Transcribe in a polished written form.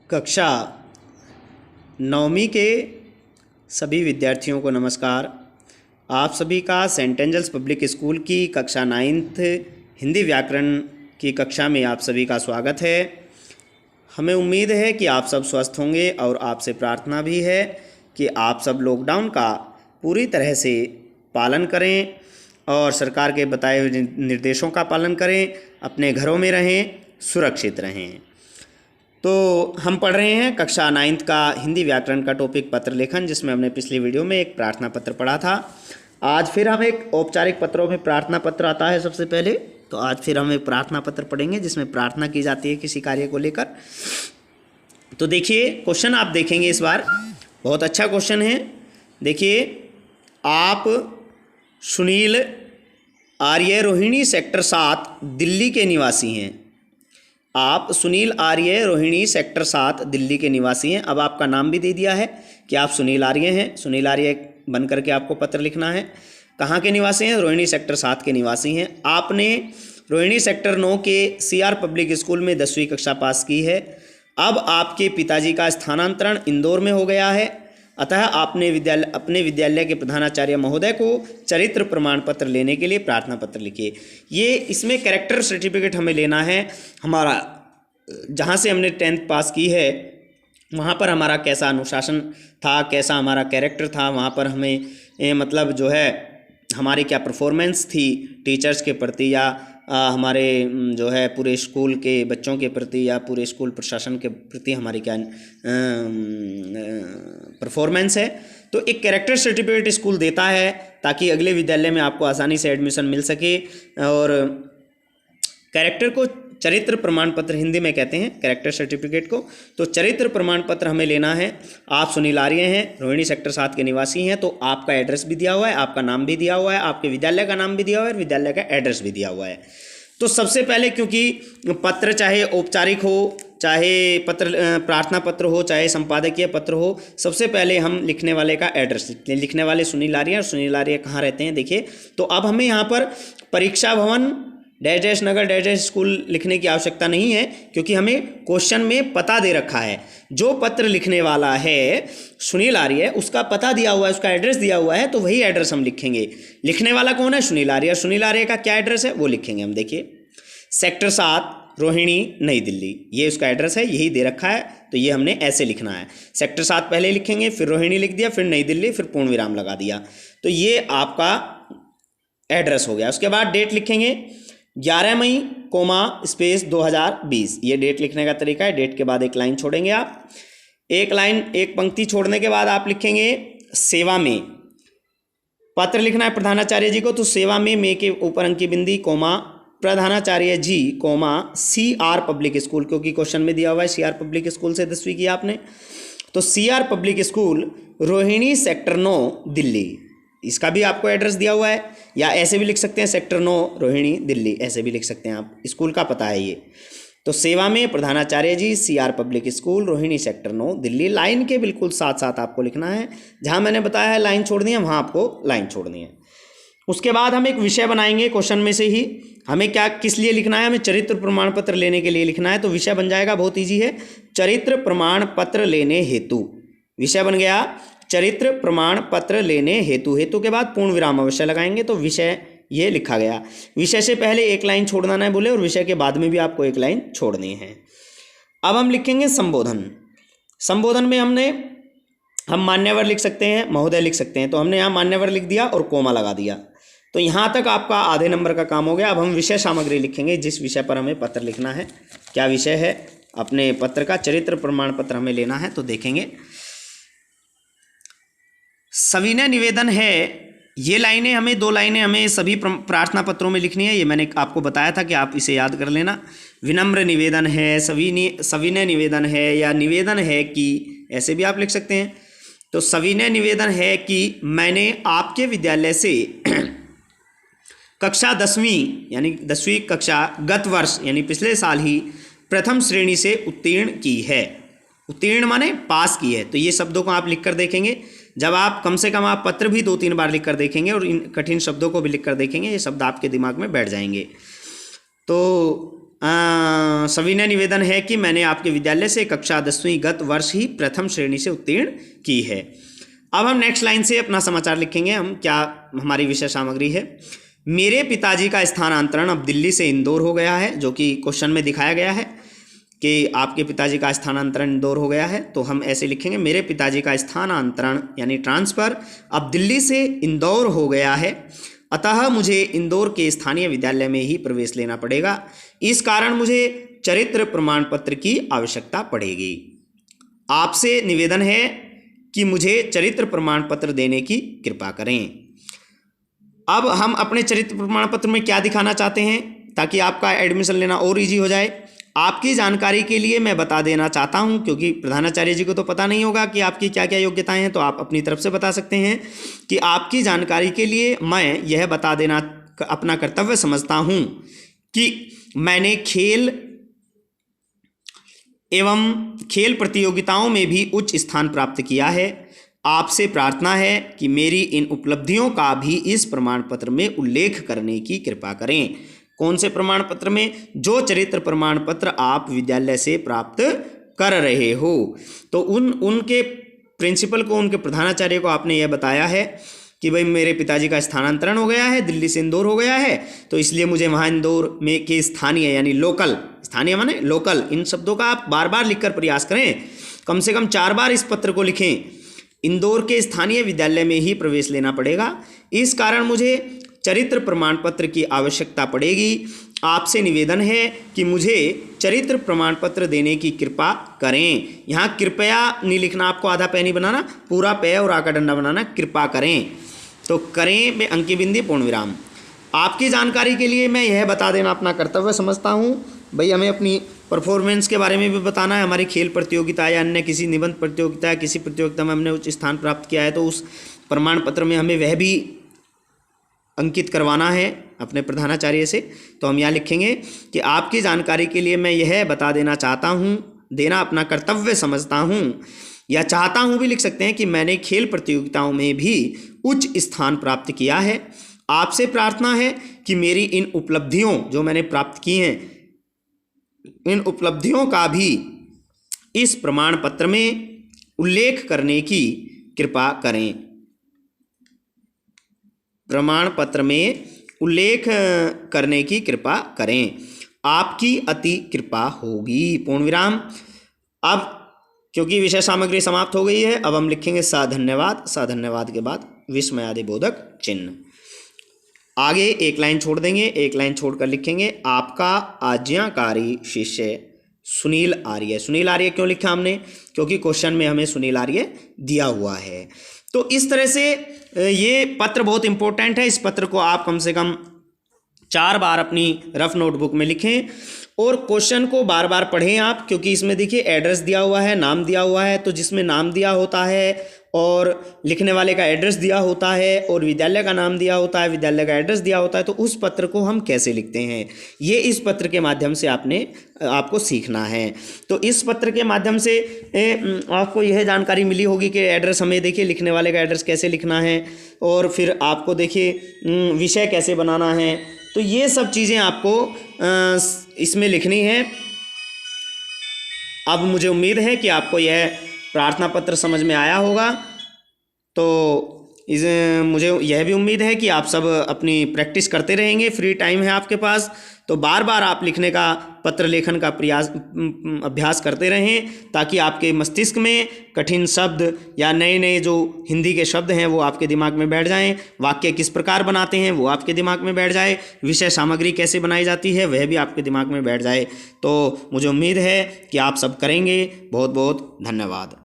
कक्षा नौवीं के सभी विद्यार्थियों को नमस्कार। आप सभी का सेंट एंजल्स पब्लिक स्कूल की कक्षा 9th हिंदी व्याकरण की कक्षा में आप सभी का स्वागत है। हमें उम्मीद है कि आप सब स्वस्थ होंगे और आपसे प्रार्थना भी है कि आप सब लॉकडाउन का पूरी तरह से पालन करें और सरकार के बताए हुए निर्देशों का पालन करें, अपने घरों में रहें, सुरक्षित रहें। तो हम पढ़ रहे हैं कक्षा 9th का हिंदी व्याकरण का टॉपिक पत्र लेखन, जिसमें हमने पिछली वीडियो में एक प्रार्थना पत्र पढ़ा था। आज फिर हम एक औपचारिक पत्रों में प्रार्थना पत्र आता है सबसे पहले, तो आज फिर हम एक प्रार्थना पत्र पढ़ेंगे जिसमें प्रार्थना की जाती है किसी कार्य को लेकर। तो देखिए क्वेश्चन आप देखेंगे इस बार, बहुत अच्छा क्वेश्चन है। देखिए, आप सुनील आर्य रोहिणी सेक्टर 7 दिल्ली के निवासी हैं। आप सुनील आर्य रोहिणी सेक्टर 7 दिल्ली के निवासी हैं। अब आपका नाम भी दे दिया है कि आप सुनील आर्य हैं। सुनील आर्य बन करके आपको पत्र लिखना है। कहाँ के निवासी हैं? रोहिणी सेक्टर 7 के निवासी हैं। आपने रोहिणी सेक्टर 9 के CR पब्लिक स्कूल में 10वीं कक्षा पास की है। अब आपके पिताजी का स्थानांतरण इंदौर में हो गया है, अतः आपने अपने विद्यालय के प्रधानाचार्य महोदय को चरित्र प्रमाण पत्र लेने के लिए प्रार्थना पत्र लिखिए। ये इसमें कैरेक्टर सर्टिफिकेट हमें लेना है। हमारा जहाँ से हमने 10th पास की है वहाँ पर हमारा कैसा अनुशासन था, कैसा हमारा कैरेक्टर था, वहाँ पर हमें मतलब जो है हमारी क्या परफॉर्मेंस थी टीचर्स के प्रति, या हमारे जो है पूरे स्कूल के बच्चों के प्रति, या पूरे स्कूल प्रशासन के प्रति हमारी क्या परफॉर्मेंस है। तो एक कैरेक्टर सर्टिफिकेट स्कूल देता है ताकि अगले विद्यालय में आपको आसानी से एडमिशन मिल सके। और कैरेक्टर को चरित्र प्रमाण पत्र हिंदी में कहते हैं, कैरेक्टर सर्टिफिकेट को। तो चरित्र प्रमाण पत्र हमें लेना है। आप सुनील आर्य हैं, रोहिणी सेक्टर 7 के निवासी हैं, तो आपका एड्रेस भी दिया हुआ है, आपका नाम भी दिया हुआ है, आपके विद्यालय का नाम भी दिया हुआ है और विद्यालय का एड्रेस भी दिया हुआ है। तो सबसे पहले, क्योंकि पत्र चाहे औपचारिक हो, चाहे पत्र प्रार्थना पत्र हो, चाहे संपादकीय पत्र हो, सबसे पहले हम लिखने वाले का एड्रेस लिखने वाले सुनील आर्य, और सुनील आर्य कहाँ रहते हैं देखिए। तो अब हमें यहाँ पर परीक्षा भवन डैश डैश नगर डैश डैश स्कूल लिखने की आवश्यकता नहीं है, क्योंकि हमें क्वेश्चन में पता दे रखा है। जो पत्र लिखने वाला है सुनील आर्य, उसका पता दिया हुआ है, उसका एड्रेस दिया हुआ है, तो वही एड्रेस हम लिखेंगे। लिखने वाला कौन है? सुनील आर्य। सुनील आर्य का क्या एड्रेस है वो लिखेंगे हम। देखिए, सेक्टर 7 रोहिणी नई दिल्ली, ये उसका एड्रेस है, यही दे रखा है, तो ये हमने ऐसे लिखना है। सेक्टर 7 पहले लिखेंगे, फिर रोहिणी लिख दिया, फिर नई दिल्ली, फिर पूर्ण विराम लगा दिया। तो ये आपका एड्रेस हो गया। उसके बाद डेट लिखेंगे 11 मई स्पेस 2020, ये डेट लिखने का तरीका है। डेट के बाद एक लाइन छोड़ेंगे आप, एक पंक्ति छोड़ने के बाद आप लिखेंगे सेवा में। पत्र लिखना है प्रधानाचार्य जी को, तो सेवा में के ऊपर अंकी बिंदी कोमा प्रधानाचार्य जी कोमा CR पब्लिक स्कूल, क्योंकि क्वेश्चन में दिया हुआ है CR पब्लिक स्कूल से 10वीं की आपने, तो CR public school Rohini sector 9 Delhi, इसका भी आपको एड्रेस दिया हुआ है। या ऐसे भी लिख सकते हैं सेक्टर 9 रोहिणी दिल्ली, ऐसे भी लिख सकते हैं आप, स्कूल का पता है ये। तो सेवा में प्रधानाचार्य जी CR public school Rohini sector 9 Delhi, line के बिल्कुल साथ साथ आपको लिखना है। जहाँ मैंने बताया है लाइन छोड़नी है, वहाँ आपको लाइन छोड़नी है। उसके बाद हम एक विषय बनाएंगे क्वेश्चन में से ही। हमें क्या किस लिए लिखना है? हमें चरित्र प्रमाण पत्र लेने के लिए लिखना है। तो विषय बन जाएगा, बहुत ईजी है, चरित्र प्रमाण पत्र लेने हेतु। विषय बन गया चरित्र प्रमाण पत्र लेने हेतु। हेतु के बाद पूर्ण विराम अवश्य लगाएंगे, तो विषय ये लिखा गया। विषय से पहले एक लाइन छोड़ना ना बोले, और विषय के बाद में भी आपको एक लाइन छोड़नी है। अब हम लिखेंगे संबोधन। संबोधन में हम मान्यवर लिख सकते हैं, महोदय लिख सकते हैं, तो हमने यहाँ मान्यवर लिख दिया और कोमा लगा दिया। तो यहाँ तक आपका आधे नंबर का काम हो गया। अब हम विषय सामग्री लिखेंगे, जिस विषय पर हमें पत्र लिखना है। क्या विषय है अपने पत्र का? चरित्र प्रमाण पत्र हमें लेना है। तो देखेंगे, सविनय निवेदन है, ये लाइनें हमें 2 लाइनें हमें सभी प्रार्थना पत्रों में लिखनी है। ये मैंने आपको बताया था कि आप इसे याद कर लेना। विनम्र निवेदन है, सविनय निवेदन है, या निवेदन है कि, ऐसे भी आप लिख सकते हैं। तो सविनय निवेदन है कि मैंने आपके विद्यालय से कक्षा 10वीं यानी 10वीं कक्षा गत वर्ष यानी पिछले साल ही प्रथम श्रेणी से उत्तीर्ण की है। उत्तीर्ण माने पास की है। तो ये शब्दों को आप लिख कर देखेंगे। जब आप कम से कम आप पत्र भी 2-3 बार लिख कर देखेंगे और इन कठिन शब्दों को भी लिख कर देखेंगे, ये शब्द आपके दिमाग में बैठ जाएंगे। तो सविनय निवेदन है कि मैंने आपके विद्यालय से कक्षा 10वीं गत वर्ष ही प्रथम श्रेणी से उत्तीर्ण की है। अब हम नेक्स्ट लाइन से अपना समाचार लिखेंगे। हम क्या हमारी विषय सामग्री है। मेरे पिताजी का स्थानांतरण अब दिल्ली से इंदौर हो गया है, जो कि क्वेश्चन में दिखाया गया है कि आपके पिताजी का स्थानांतरण इंदौर हो गया है। तो हम ऐसे लिखेंगे, मेरे पिताजी का स्थानांतरण यानी ट्रांसफ़र अब दिल्ली से इंदौर हो गया है, अतः मुझे इंदौर के स्थानीय विद्यालय में ही प्रवेश लेना पड़ेगा। इस कारण मुझे चरित्र प्रमाण पत्र की आवश्यकता पड़ेगी। आपसे निवेदन है कि मुझे चरित्र प्रमाण पत्र देने की कृपा करें। अब हम अपने चरित्र प्रमाण पत्र में क्या दिखाना चाहते हैं ताकि आपका एडमिशन लेना और इजी हो जाए। आपकी जानकारी के लिए मैं बता देना चाहता हूं, क्योंकि प्रधानाचार्य जी को तो पता नहीं होगा कि आपकी क्या क्या योग्यताएं हैं, तो आप अपनी तरफ से बता सकते हैं कि आपकी जानकारी के लिए मैं यह बता देना अपना कर्तव्य समझता हूं कि मैंने खेल एवं खेल प्रतियोगिताओं में भी उच्च स्थान प्राप्त किया है। आपसे प्रार्थना है कि मेरी इन उपलब्धियों का भी इस प्रमाण पत्र में उल्लेख करने की कृपा करें। कौन से प्रमाण पत्र में? जो चरित्र प्रमाण पत्र आप विद्यालय से प्राप्त कर रहे हो। तो उनके प्रिंसिपल को, उनके प्रधानाचार्य को आपने यह बताया है कि भाई मेरे पिताजी का स्थानांतरण हो गया है, दिल्ली से इंदौर हो गया है, तो इसलिए मुझे वहाँ इंदौर में के स्थानीय यानी लोकल, स्थानीय माने लोकल, इन शब्दों का आप बार बार लिखकर प्रयास करें, कम से कम 4 बार इस पत्र को लिखें। इंदौर के स्थानीय विद्यालय में ही प्रवेश लेना पड़ेगा, इस कारण मुझे चरित्र प्रमाण पत्र की आवश्यकता पड़ेगी। आपसे निवेदन है कि मुझे चरित्र प्रमाण पत्र देने की कृपा करें। यहाँ कृपया नहीं लिखना, आपको आधा पै नहीं बनाना, पूरा पै और आका डंडा बनाना, कृपा करें। तो करें में अंकी बिंदी पूर्ण विराम। आपकी जानकारी के लिए मैं यह बता देना अपना कर्तव्य समझता हूँ। भाई हमें अपनी परफॉर्मेंस के बारे में भी बताना है। हमारी खेल प्रतियोगिता या अन्य किसी निबंध प्रतियोगिता या किसी प्रतियोगिता में हमने उच्च स्थान प्राप्त किया है, तो उस प्रमाण पत्र में हमें वह भी अंकित करवाना है अपने प्रधानाचार्य से। तो हम यहाँ लिखेंगे कि आपकी जानकारी के लिए मैं यह बता देना चाहता हूँ, देना अपना कर्तव्य समझता हूँ, या चाहता हूँ भी लिख सकते हैं कि मैंने खेल प्रतियोगिताओं में भी उच्च स्थान प्राप्त किया है। आपसे प्रार्थना है कि मेरी इन उपलब्धियों जो मैंने प्राप्त की हैं, इन उपलब्धियों का भी इस प्रमाण पत्र में उल्लेख करने की कृपा करें। प्रमाण पत्र में उल्लेख करने की कृपा करें, आपकी अति कृपा होगी। पूर्ण विराम। अब क्योंकि विषय सामग्री समाप्त हो गई है, अब हम लिखेंगे सा धन्यवाद। सा धन्यवाद के बाद विस्मयादि बोधक चिन्ह। आगे एक लाइन छोड़ देंगे, एक लाइन छोड़कर लिखेंगे आपका आज्ञाकारी शिष्य सुनील आर्य। सुनील आर्य क्यों लिखा हमने? क्योंकि क्वेश्चन में हमें सुनील आर्य दिया हुआ है। तो इस तरह से ये पत्र बहुत इंपॉर्टेंट है। इस पत्र को आप कम से कम 4 बार अपनी रफ नोटबुक में लिखें और क्वेश्चन को बार बार पढ़ें आप, क्योंकि इसमें देखिए एड्रेस दिया हुआ है, नाम दिया हुआ है। तो जिसमें नाम दिया होता है और लिखने वाले का एड्रेस दिया होता है और विद्यालय का नाम दिया होता है, विद्यालय का एड्रेस दिया होता है, तो उस पत्र को हम कैसे लिखते हैं, ये इस पत्र के माध्यम से आपको सीखना है। तो इस पत्र के माध्यम से आपको यह जानकारी मिली होगी कि एड्रेस हमें देखिए लिखने वाले का एड्रेस कैसे लिखना है, और फिर आपको देखिए विषय कैसे बनाना है। तो ये सब चीज़ें आपको इसमें लिखनी है। अब मुझे उम्मीद है कि आपको यह प्रार्थना पत्र समझ में आया होगा। तो मुझे यह भी उम्मीद है कि आप सब अपनी प्रैक्टिस करते रहेंगे। फ्री टाइम है आपके पास, तो बार बार आप लिखने का, पत्र लेखन का अभ्यास करते रहें, ताकि आपके मस्तिष्क में कठिन शब्द या नए नए जो हिंदी के शब्द हैं वो आपके दिमाग में बैठ जाएं, वाक्य किस प्रकार बनाते हैं वो आपके दिमाग में बैठ जाए, विषय सामग्री कैसे बनाई जाती है वह भी आपके दिमाग में बैठ जाए। तो मुझे उम्मीद है कि आप सब करेंगे। बहुत बहुत धन्यवाद।